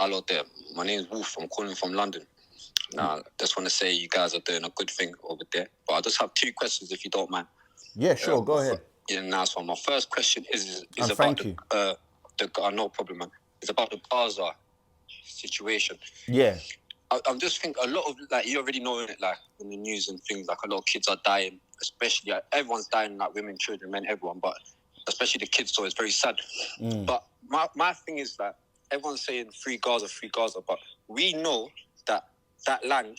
Hello there. My name's Wolf. I'm calling from London. Now, just want to say you guys are doing a good thing over there. But I just have 2 questions, if you don't mind. Yeah, sure. Go ahead. Yeah, nice one. My first question is about thank you. no problem, man. It's about the Gaza situation. Yeah. I'm just thinking a lot of, like, you already know it, like, in the news and things, like, a lot of kids are dying, especially, everyone's dying, like, women, children, men, everyone, but especially the kids, so it's very sad. But my thing is that everyone's saying free Gaza, but we know that that land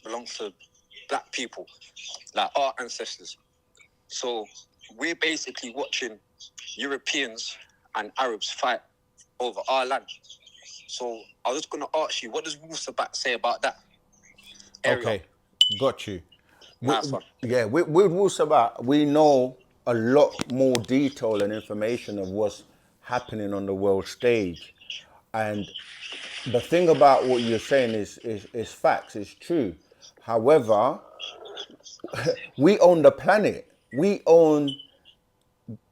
belongs to black people, like our ancestors. So we're basically watching Europeans and Arabs fight over our land. So I was just going to ask you, what does Wu-Sabat say about that area? Okay, got you. Nice one. Yeah, with Wu-Sabat, we know a lot more detail and information of what's happening on the world stage. And the thing about what you're saying is facts, it's true. However, we own the planet. We own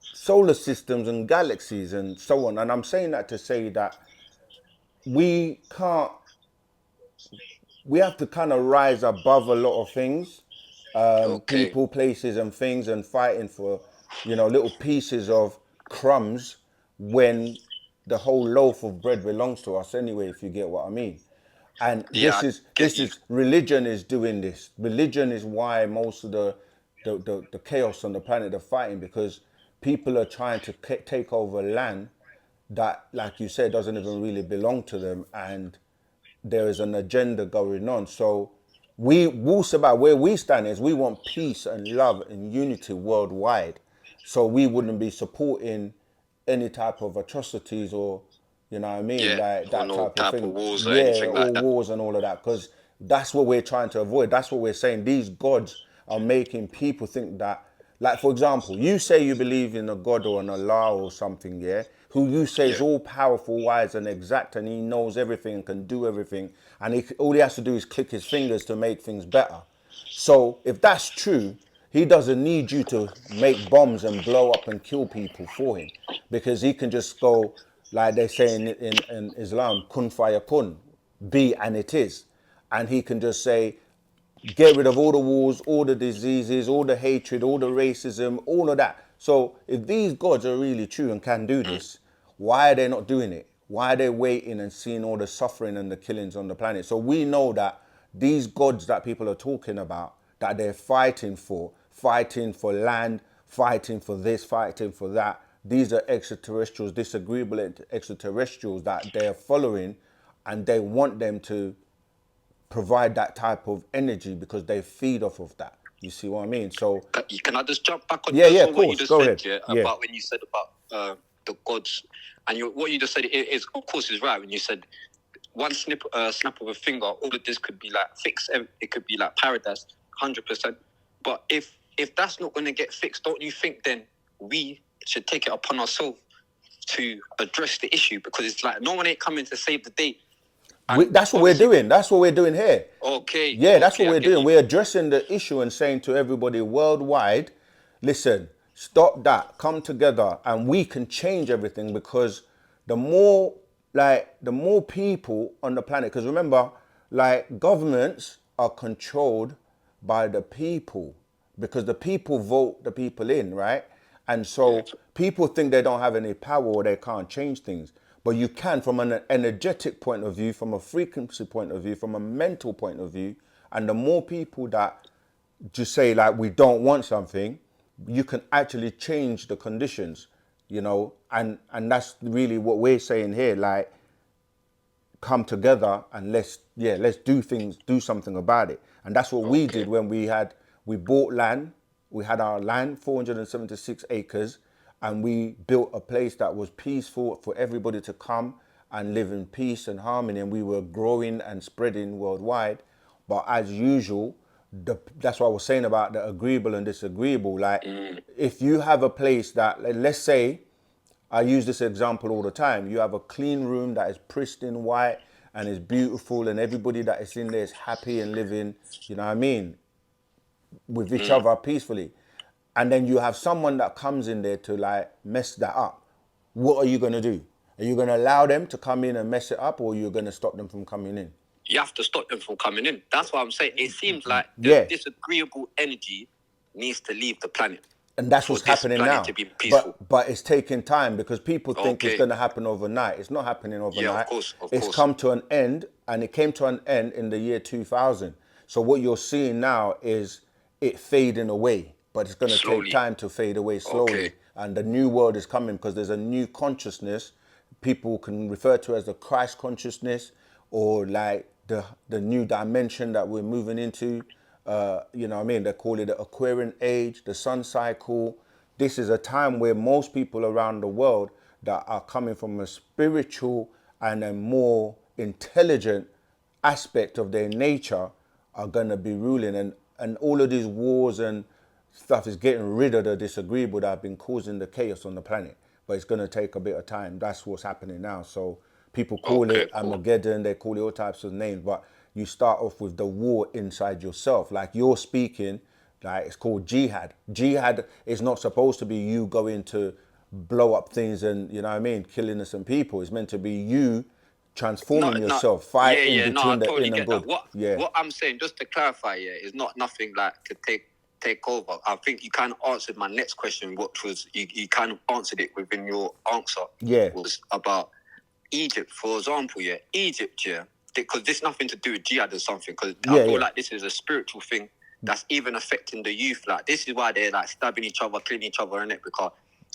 solar systems and galaxies and so on. And I'm saying that to say that we can't, we have to kind of rise above a lot of things, people, places and things, and fighting for, little pieces of crumbs when the whole loaf of bread belongs to us anyway, if you get what I mean. And Yeah, this is religion is doing this. Religion is why most of the chaos on the planet are fighting, because people are trying to take over land that, like you said, doesn't even really belong to them, and there is an agenda going on. So Wu-Sabat, where we stand is we want peace and love and unity worldwide. So we wouldn't be supporting any type of atrocities or, you know what I mean, like that no type of thing. of wars or Yeah, anything like or that. wars and all of that, because that's what we're trying to avoid. That's what we're saying. These gods are making people think that, like, for example, you say you believe in a God or an Allah or something, yeah, who you say is all powerful, wise and exact, and he knows everything and can do everything, and all he has to do is click his fingers to make things better. So if that's true, he doesn't need you to make bombs and blow up and kill people for him, because he can just go, like they say in Islam, kun fayakun, be and it is. And he can just say, get rid of all the wars, all the diseases, all the hatred, all the racism, all of that. So if these gods are really true and can do this, why are they not doing it? Why are they waiting and seeing all the suffering and the killings on the planet? So we know that these gods that people are talking about, that they're fighting for land, fighting for this, fighting for that, these are extraterrestrials, disagreeable extraterrestrials that they're following, and they want them to provide that type of energy because they feed off of that. You see what I mean? So can I just jump back on of what you course. just Go said, ahead. about when you said about the gods, and what you just said is of course is right when you said one snap of a finger, all of this could be like fixed. It could be like paradise, 100%. But if that's not going to get fixed, don't you think then we should take it upon ourselves to address the issue? Because it's like no one ain't coming to save the day. That's what we're doing. That's what we're doing here. Okay. Yeah, that's what we're doing. We're addressing the issue and saying to everybody worldwide, listen, stop that, come together, and we can change everything, because the more people on the planet, because remember, like, governments are controlled by the people, because the people vote the people in, right? And so people think they don't have any power or they can't change things. But you can, from an energetic point of view, from a frequency point of view, from a mental point of view. And the more people that just say, like, we don't want something, you can actually change the conditions, and that's really what we're saying here. Like, come together and let's do something about it. And that's what we did when we bought land. We had our land, 476 acres, and we built a place that was peaceful for everybody to come and live in peace and harmony, and we were growing and spreading worldwide. But as usual, that's what I was saying about the agreeable and disagreeable. Like, if you have a place that, let's say, I use this example all the time, you have a clean room that is pristine white and is beautiful, and everybody that is in there is happy and living, you know what I mean, with each other peacefully. And then you have someone that comes in there to, like, mess that up. What are you going to do? Are you going to allow them to come in and mess it up, or you're going to stop them from coming in? You have to stop them from coming in. That's what I'm saying. It seems like the disagreeable energy needs to leave the planet. And that's what's happening now. To be peaceful. But it's taking time because people think it's going to happen overnight. It's not happening overnight. Yeah, of course. It's come to an end, and it came to an end in the year 2000. So what you're seeing now is it fading away, but it's going to take time to fade away slowly. Okay. And the new world is coming because there's a new consciousness. People can refer to as the Christ consciousness, or like the new dimension that we're moving into. You know what I mean? They call it the Aquarian age, the sun cycle. This is a time where most people around the world that are coming from a spiritual and a more intelligent aspect of their nature are going to be ruling. And all of these wars and stuff is getting rid of the disagreeable that have been causing the chaos on the planet. But it's going to take a bit of time. That's what's happening now. So people call it Armageddon, they call it all types of names, but you start off with the war inside yourself. Like you're speaking, like it's called jihad. Jihad is not supposed to be you going to blow up things and, you know what I mean, killing some people. It's meant to be you transforming yourself, fighting between the in and good. What I'm saying, just to clarify, is not nothing like to take over. I think you kind of answered my next question, which was, you kind of answered it within your answer. Yeah. Was about Egypt, for example, Egypt, because this nothing to do with jihad or something, because I feel like this is a spiritual thing that's even affecting the youth. Like, this is why they're like stabbing each other, killing each other, innit? Because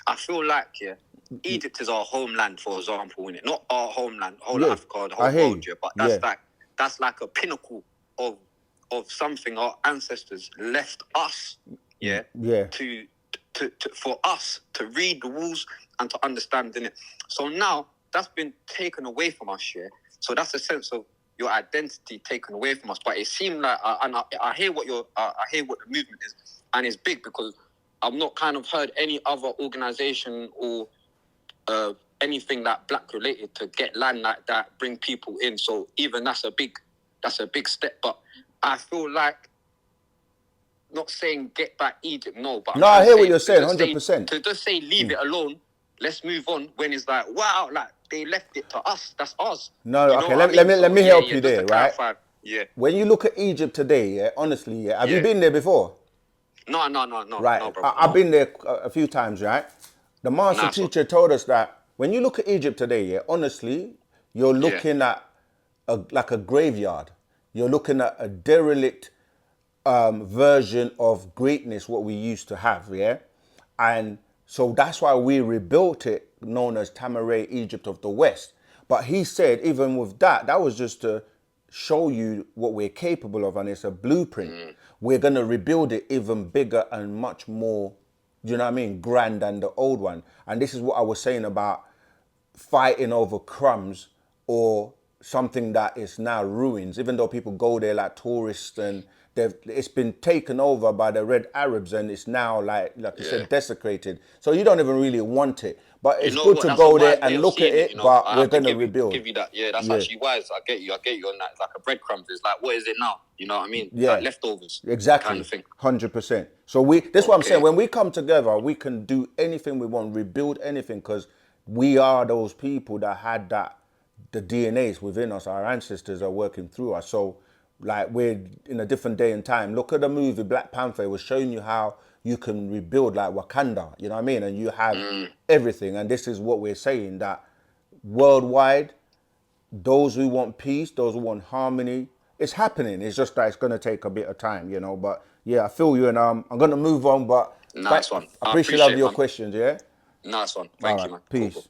I feel like, Egypt is our homeland, for example, innit? Not our homeland, whole Africa, the whole world, but that's like a pinnacle of something our ancestors left us, to for us to read the rules and to understand, innit? So now that's been taken away from us, So that's a sense of your identity taken away from us. But it seemed like, and I hear what I hear what the movement is, and it's big because I've not kind of heard any other organisation or anything that black related to get land like that, bring people in. So even that's a big step. But I feel like, not saying get back Egypt, no. But no, I hear what you're saying, 100%. To just say leave it alone. Let's move on. When it's like, wow, like they left it to us. That's us. No, okay. Let me help you there, right? Yeah. When you look at Egypt today, honestly, have you been there before? No. Right. No, bro, I've been there a few times, right? The master teacher told us that when you look at Egypt today, honestly, you're looking at like a graveyard. You're looking at a derelict version of greatness, what we used to have, and so that's why we rebuilt it, known as Tamaray, Egypt of the West. But he said, even with that was just to show you what we're capable of, and it's a blueprint. We're going to rebuild it even bigger and much more, you know what I mean, grand than the old one. And this is what I was saying about fighting over crumbs or something that is now ruins, even though people go there like tourists, and it's been taken over by the Red Arabs, and it's now like you said, desecrated. So you don't even really want it. But it's good to go there and look at it, but we're going to rebuild. Give you that. Yeah, that's actually wise. I get you on that. It's like a breadcrumbs. It's like, what is it now? You know what I mean? Like leftovers. Exactly. Kind of thing. 100%. So that's what I'm saying. When we come together, we can do anything we want, rebuild anything, because we are those people that had that, the DNAs within us. Our ancestors are working through us. So like, we're in a different day and time. Look at the movie Black Panther. It was showing you how you can rebuild like Wakanda, you know what I mean? And you have everything. And this is what we're saying, that worldwide, those who want peace, those who want harmony, it's happening. It's just that it's going to take a bit of time, But I feel you, and I'm going to move on. But nice one. I appreciate your questions, Nice one. Thank you, man. Peace. Cool.